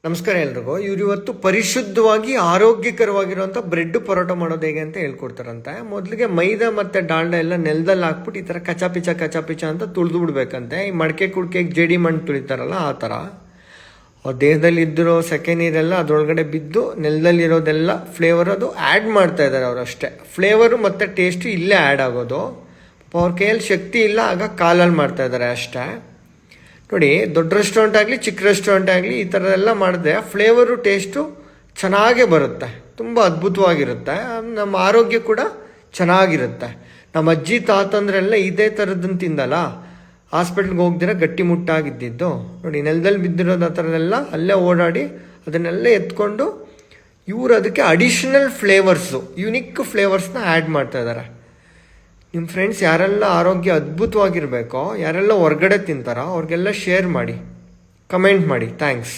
ನಮಸ್ಕಾರ ಎಲ್ರಿಗೂ. ಇವ್ರು ಇವತ್ತು ಪರಿಶುದ್ಧವಾಗಿ ಆರೋಗ್ಯಕರವಾಗಿರುವಂಥ ಬ್ರೆಡ್ ಪರೋಟ ಮಾಡೋದು ಹೇಗೆ ಅಂತ ಹೇಳ್ಕೊಡ್ತಾರಂತೆ. ಮೊದಲಿಗೆ ಮೈದಾ ಮತ್ತು ಡಾಲ್ಡ ಎಲ್ಲ ನೆಲದಲ್ಲಿ ಹಾಕ್ಬಿಟ್ಟು ಈ ಥರ ಕಚಾಪಿಚ ಅಂತ ತುಳಿದು ಬಿಡ್ಬೇಕಂತೆ. ಈ ಮಡಕೆ ಕುಡ್ಕೆಗೆ ಜೇಡಿ ಮಣ್ಣು ತುಳಿತಾರಲ್ಲ ಆ ಥರ. ದೇಹದಲ್ಲಿ ಇದ್ದಿರೋ ಸೆಕೆ ನೀರೆಲ್ಲ ಅದರೊಳಗಡೆ ಬಿದ್ದು ನೆಲದಲ್ಲಿರೋದೆಲ್ಲ ಫ್ಲೇವರ್ ಅದು ಆ್ಯಡ್ ಮಾಡ್ತಾ ಇದ್ದಾರೆ ಅವರು ಅಷ್ಟೇ. ಫ್ಲೇವರು ಮತ್ತು ಟೇಸ್ಟು ಇಲ್ಲೇ ಆ್ಯಡ್ ಆಗೋದು. ಅವ್ರ ಕೈಯಲ್ಲಿ ಶಕ್ತಿ ಇಲ್ಲ, ಆಗ ಕಾಲಲ್ಲಿ ಮಾಡ್ತಾ ಇದ್ದಾರೆ ಅಷ್ಟೇ. ನೋಡಿ, ದೊಡ್ಡ ರೆಸ್ಟೋರೆಂಟ್ ಆಗಲಿ ಚಿಕ್ಕ ರೆಸ್ಟೋರೆಂಟ್ ಆಗಲಿ ಈ ಥರ ಎಲ್ಲ ಮಾಡಿದ್ರೆ ಫ್ಲೇವರು ಟೇಸ್ಟು ಚೆನ್ನಾಗೇ ಬರುತ್ತೆ, ತುಂಬ ಅದ್ಭುತವಾಗಿರುತ್ತೆ. ನಮ್ಮ ಆರೋಗ್ಯ ಕೂಡ ಚೆನ್ನಾಗಿರುತ್ತೆ. ನಮ್ಮ ಅಜ್ಜಿ ತಾತಂದ್ರೆಲ್ಲ ಇದೇ ಥರದ್ದನ್ನು ತಿಂದಲ್ಲ, ಹಾಸ್ಪಿಟ್ಲ್ಗೆ ಹೋಗ್ದಿರ ಗಟ್ಟಿ ಮುಟ್ಟಾಗಿದ್ದಿದ್ದು. ನೋಡಿ, ನೆಲದಲ್ಲಿ ಬಿದ್ದಿರೋದು ಆ ಥರದೆಲ್ಲ ಅಲ್ಲೇ ಓಡಾಡಿ ಅದನ್ನೆಲ್ಲ ಎತ್ಕೊಂಡು ಇವರು ಅದಕ್ಕೆ ಅಡಿಷ್ನಲ್ ಫ್ಲೇವರ್ಸು, ಯುನಿಕ್ ಫ್ಲೇವರ್ಸ್ನ ಆ್ಯಡ್ ಮಾಡ್ತಾ ಇದ್ದಾರೆ. ನಿಮ್ಮ ಫ್ರೆಂಡ್ಸ್ ಯಾರೆಲ್ಲ ಆರೋಗ್ಯ ಅದ್ಭುತವಾಗಿರಬೇಕೋ, ಯಾರೆಲ್ಲ ಹೊರ್ಗಡೆ ತಿಂತಾರೋ ಅವ್ರಿಗೆಲ್ಲ ಶೇರ್ ಮಾಡಿ, ಕಮೆಂಟ್ ಮಾಡಿ. ಥ್ಯಾಂಕ್ಸ್.